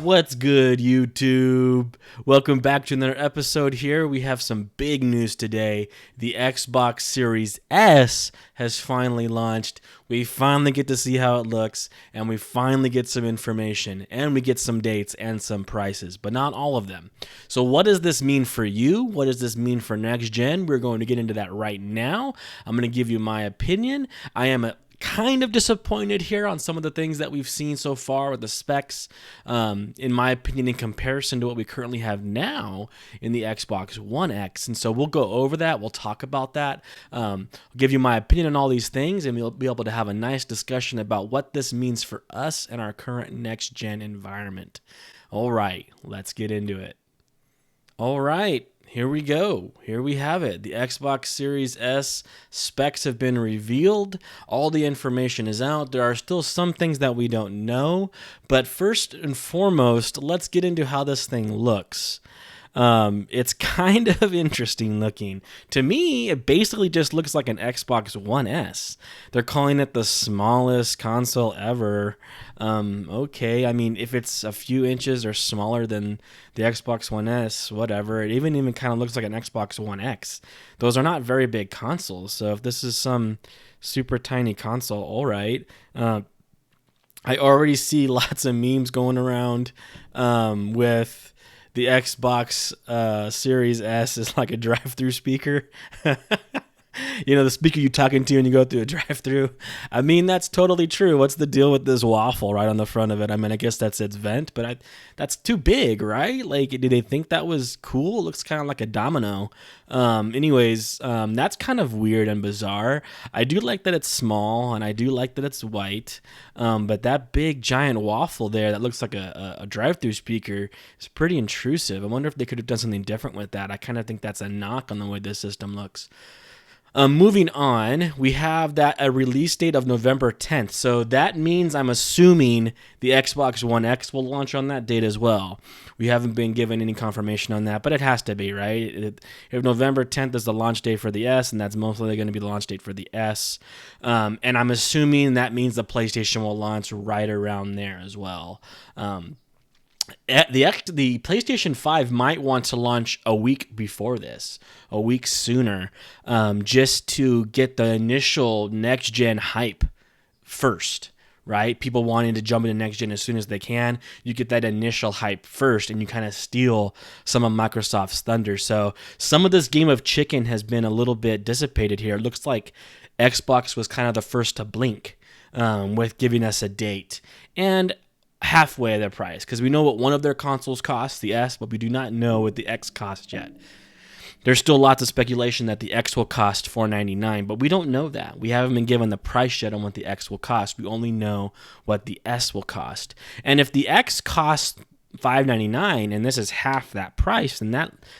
What's good, YouTube? Welcome back to another episode here. We have some big news today. The Xbox Series S has finally launched. We finally get to see how it looks, and we finally get some information, and we get some dates and some prices, but not all of them. So what does this mean for you? What does this mean for next gen? We're going to get into that right now. I'm going to give you my opinion. I am kind of disappointed here on some of the things that we've seen so far with the specs, in my opinion, in comparison to what we currently have now in the Xbox One X. And so we'll go over that. We'll talk about that. I'll give you my opinion on all these things, and we'll be able to have a nice discussion about what this means for us and our current next gen environment. All right, let's get into it. All right. Here we go. Here we have it. The Xbox Series S specs have been revealed. All the information is out. There are still some things that we don't know. But first and foremost, let's get into how this thing looks. It's kind of interesting looking. To me, it basically just looks like an Xbox One S. They're calling it the smallest console ever. Okay, I mean, if it's a few inches or smaller than the Xbox One S, whatever. It even kind of looks like an Xbox One X. Those are not very big consoles, so if this is some super tiny console, all right. I already see lots of memes going around with the Xbox Series S is like a drive-through speaker. You know, the speaker you talk into when you go through a drive-through. I mean, that's totally true. What's the deal with this waffle right on the front of it? I mean, I guess that's its vent, but that's too big, right? Like, did they think that was cool? It looks kind of like a domino. That's kind of weird and bizarre. I do like that it's small, and I do like that it's white. But that big giant waffle there that looks like a drive-through speaker is pretty intrusive. I wonder if they could have done something different with that. I kind of think that's a knock on the way this system looks. Moving on, we have that a release date of November 10th. So that means I'm assuming the Xbox One X will launch on that date as well. We haven't been given any confirmation on that, but it has to be, right? If November 10th is the launch date for the S, and that's mostly going to be the launch date for the S. And I'm assuming that means the PlayStation will launch right around there as well. The PlayStation 5 might want to launch a week before this, a week sooner, just to get the initial next gen hype first, right? People wanting to jump into next gen as soon as they can. You get that initial hype first, and you kind of steal some of Microsoft's thunder. So some of this game of chicken has been a little bit dissipated here. It looks like Xbox was kind of the first to blink with giving us a date. And halfway of their price, because we know what one of their consoles costs, the S, but we do not know what the X costs yet. There's still lots of speculation that the X will cost $499, but we don't know that. We haven't been given the price yet on what the X will cost. We only know what the S will cost. And if the X costs $599 and this is half that price, then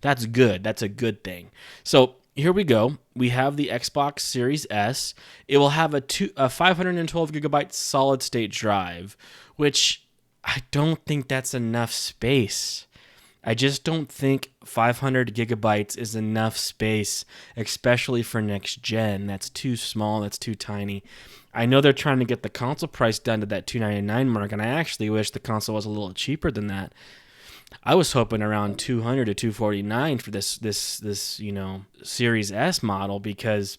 that's good. That's a good thing. So here we go. We have the Xbox Series S. It will have a 512 gigabyte solid state drive, which I don't think that's enough space. I just don't think 500 gigabytes is enough space, especially for next gen. That's too small. That's too tiny. I know they're trying to get the console price down to that $299 mark, and I actually wish the console was a little cheaper than that. I was hoping around $200 to $249 for this Series S model, because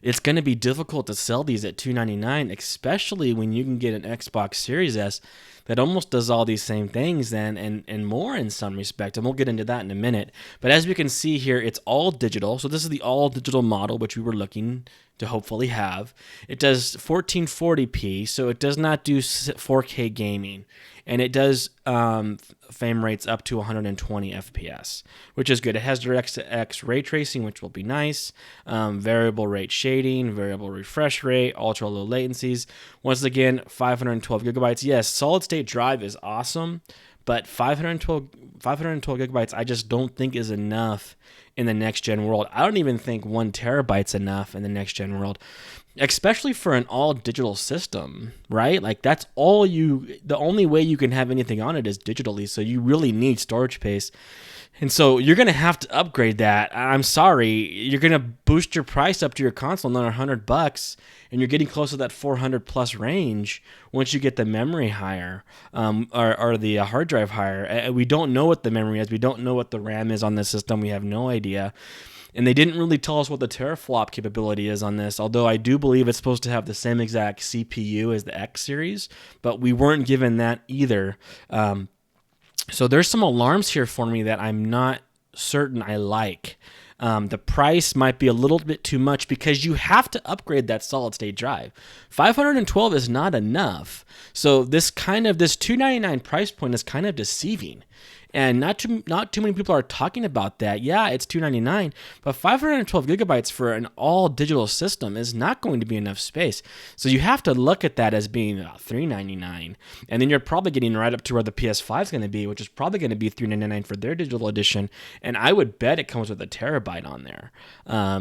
it's going to be difficult to sell these at $299, especially when you can get an Xbox Series S that almost does all these same things and more in some respect, and we'll get into that in a minute. But as we can see here, it's all digital. So this is the all digital model, which we were looking to hopefully have. It does 1440p, so it does not do 4K gaming, and it does frame rates up to 120 FPS, which is good. It has DirectX ray tracing, which will be nice, variable rate shading, variable refresh rate, ultra low latencies. Once again, 512 gigabytes. Yes, solid state drive is awesome, but 512 gigabytes I just don't think is enough in the next gen world. I don't even think 1 terabyte's enough in the next gen world. especially for an all digital system, right? Like that's the only way you can have anything on it is digitally. So you really need storage space. And so you're going to have to upgrade that. I'm sorry. You're going to boost your price up to your console another $100, and you're getting close to that 400 plus range once you get the memory higher, or the hard drive higher. And we don't know what the memory is. We don't know what the RAM is on this system. We have no idea. And they didn't really tell us what the teraflop capability is on this, although I do believe it's supposed to have the same exact CPU as the X series, but we weren't given that either. So there's some alarms here for me that I'm not certain I like. The price might be a little bit too much because you have to upgrade that solid state drive. 512 is not enough. So this $299 price point is kind of deceiving. And not too many people are talking about that. Yeah, it's $299, but 512 gigabytes for an all digital system is not going to be enough space. So you have to look at that as being about $399, and then you're probably getting right up to where the PS5 is going to be, which is probably going to be $399 for their digital edition. And I would bet it comes with a terabyte on there.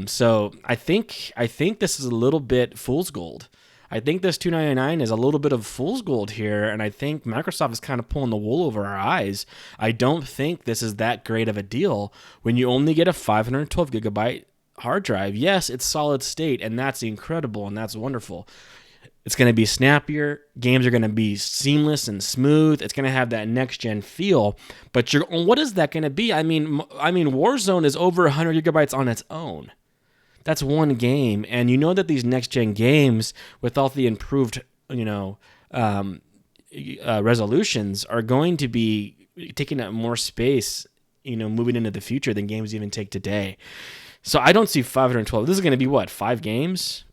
So I think this is a little bit fool's gold. I think this $299 is a little bit of fool's gold here, and I think Microsoft is kind of pulling the wool over our eyes. I don't think this is that great of a deal when you only get a 512 gigabyte hard drive. Yes, it's solid state, and that's incredible, and that's wonderful. It's going to be snappier. Games are going to be seamless and smooth. It's going to have that next-gen feel. But what is that going to be? I mean, Warzone is over 100 gigabytes on its own. That's one game, and you know that these next-gen games, with all the improved, resolutions, are going to be taking up more space, moving into the future than games even take today. So I don't see 512. This is going to be what, 5 games?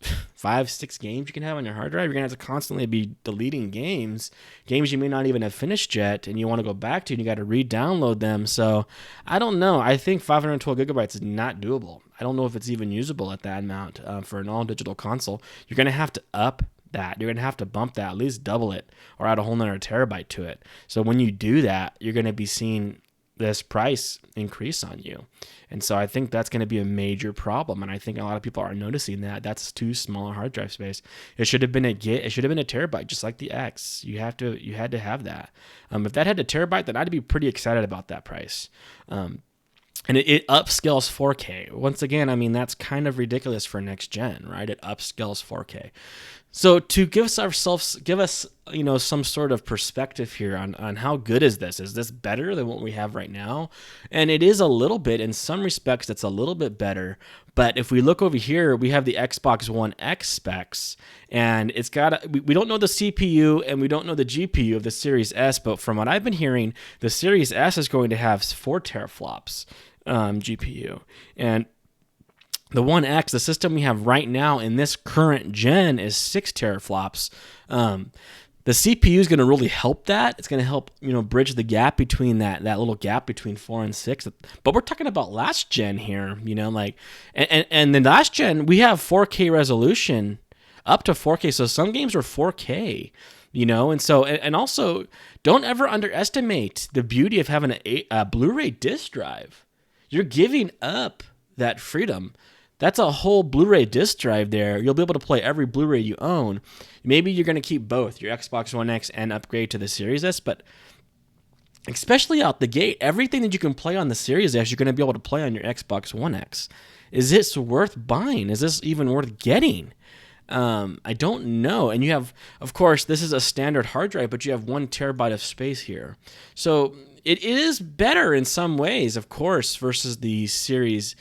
5-6 games you can have on your hard drive? You're going to have to constantly be deleting games you may not even have finished yet, and you want to go back to, and you got to re-download them. So I don't know. I think 512 gigabytes is not doable. I don't know if it's even usable at that amount for an all-digital console. You're going to have to up that. You're going to have to bump that, at least double it, or add a whole nother terabyte to it. So when you do that, you're going to be seeing this price increase on you. And so I think that's going to be a major problem. And I think a lot of people are noticing that that's too small a hard drive space. It should have been a terabyte, just like the X. You had to have that. If that had a terabyte, then I'd be pretty excited about that price. And it upscales 4K. Once again, I mean, that's kind of ridiculous for next gen, right? It upscales 4K. So to give us some sort of perspective here on how good is this? Is this better than what we have right now? And it is a little bit, in some respects, it's a little bit better. But if we look over here, we have the Xbox One X specs, and we don't know the CPU and we don't know the GPU of the Series S, but from what I've been hearing, the Series S is going to have 4 teraflops GPU. And the One X, the system we have right now in this current gen, is 6 teraflops. The CPU is going to really help that. It's going to help, bridge the gap between that little gap between 4 and 6. But we're talking about last gen here, and then last gen, we have 4K resolution up to 4K. So some games are 4K, and so, and also don't ever underestimate the beauty of having a Blu-ray disc drive. You're giving up that freedom. That's a whole Blu-ray disc drive there. You'll be able to play every Blu-ray you own. Maybe you're going to keep both, your Xbox One X and upgrade to the Series S, but especially out the gate, everything that you can play on the Series S, you're going to be able to play on your Xbox One X. Is this worth buying? Is this even worth getting? I don't know. And you have, of course, this is a standard hard drive, but you have 1 terabyte of space here. So it is better in some ways, of course, versus the Series.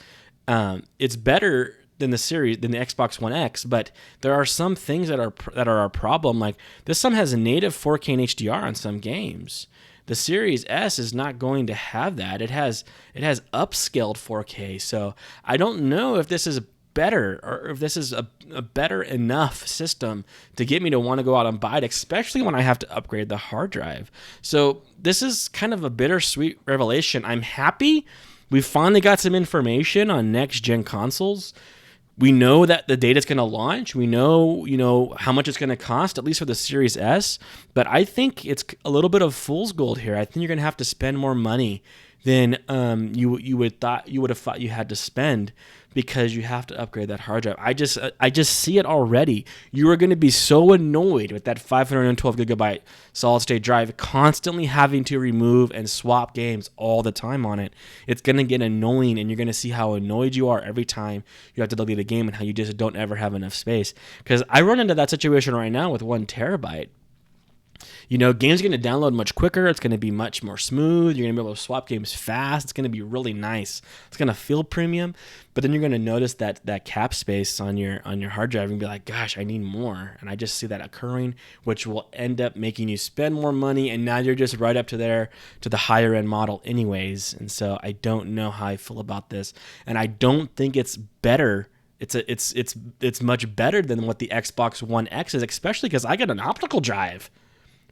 It's better than the Xbox One X, but there are some things that are a problem. Like this, some has a native 4K and HDR on some games. The Series S is not going to have that. It has upscaled 4K. So I don't know if this is better, or if this is a better enough system to get me to want to go out and buy it, especially when I have to upgrade the hard drive. So this is kind of a bittersweet revelation. I'm happy we finally got some information on next-gen consoles. We know that the data is going to launch. We know, how much it's going to cost, at least for the Series S. But I think it's a little bit of fool's gold here. I think you're going to have to spend more money than you would have thought you had to spend, because you have to upgrade that hard drive. I just see it already. You are going to be so annoyed with that 512 gigabyte solid state drive, constantly having to remove and swap games all the time on it. It's going to get annoying, and you're going to see how annoyed you are every time you have to delete a game, and how you just don't ever have enough space. Because I run into that situation right now with 1 terabyte. Games are going to download much quicker. It's going to be much more smooth. You're going to be able to swap games fast. It's going to be really nice. It's going to feel premium. But then you're going to notice that cap space on your hard drive and be like, gosh, I need more. And I just see that occurring, which will end up making you spend more money. And now you're just right up to the higher end model anyways. And so I don't know how I feel about this. And I don't think it's better. It's much better than what the Xbox One X is, especially because I get an optical drive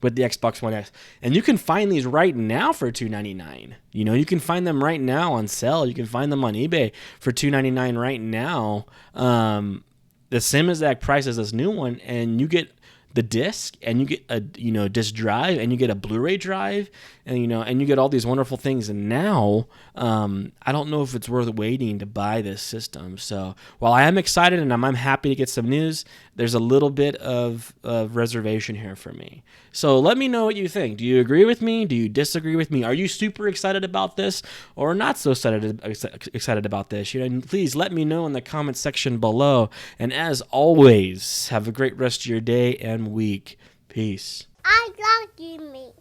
with the Xbox One X. And you can find these right now for $299. You can find them right now on sale. You can find them on eBay for $299 right now. The same exact price as this new one, and you get the disc, and you get a disc drive, and you get a Blu-ray drive, and you get all these wonderful things. And now I don't know if it's worth waiting to buy this system. So while I am excited and I'm happy to get some news, there's a little bit of reservation here for me. So let me know what you think. Do you agree with me? Do you disagree with me? Are you super excited about this, or not so excited about this? Please let me know in the comment section below. And as always, have a great rest of your day and week. Peace. I love you, me.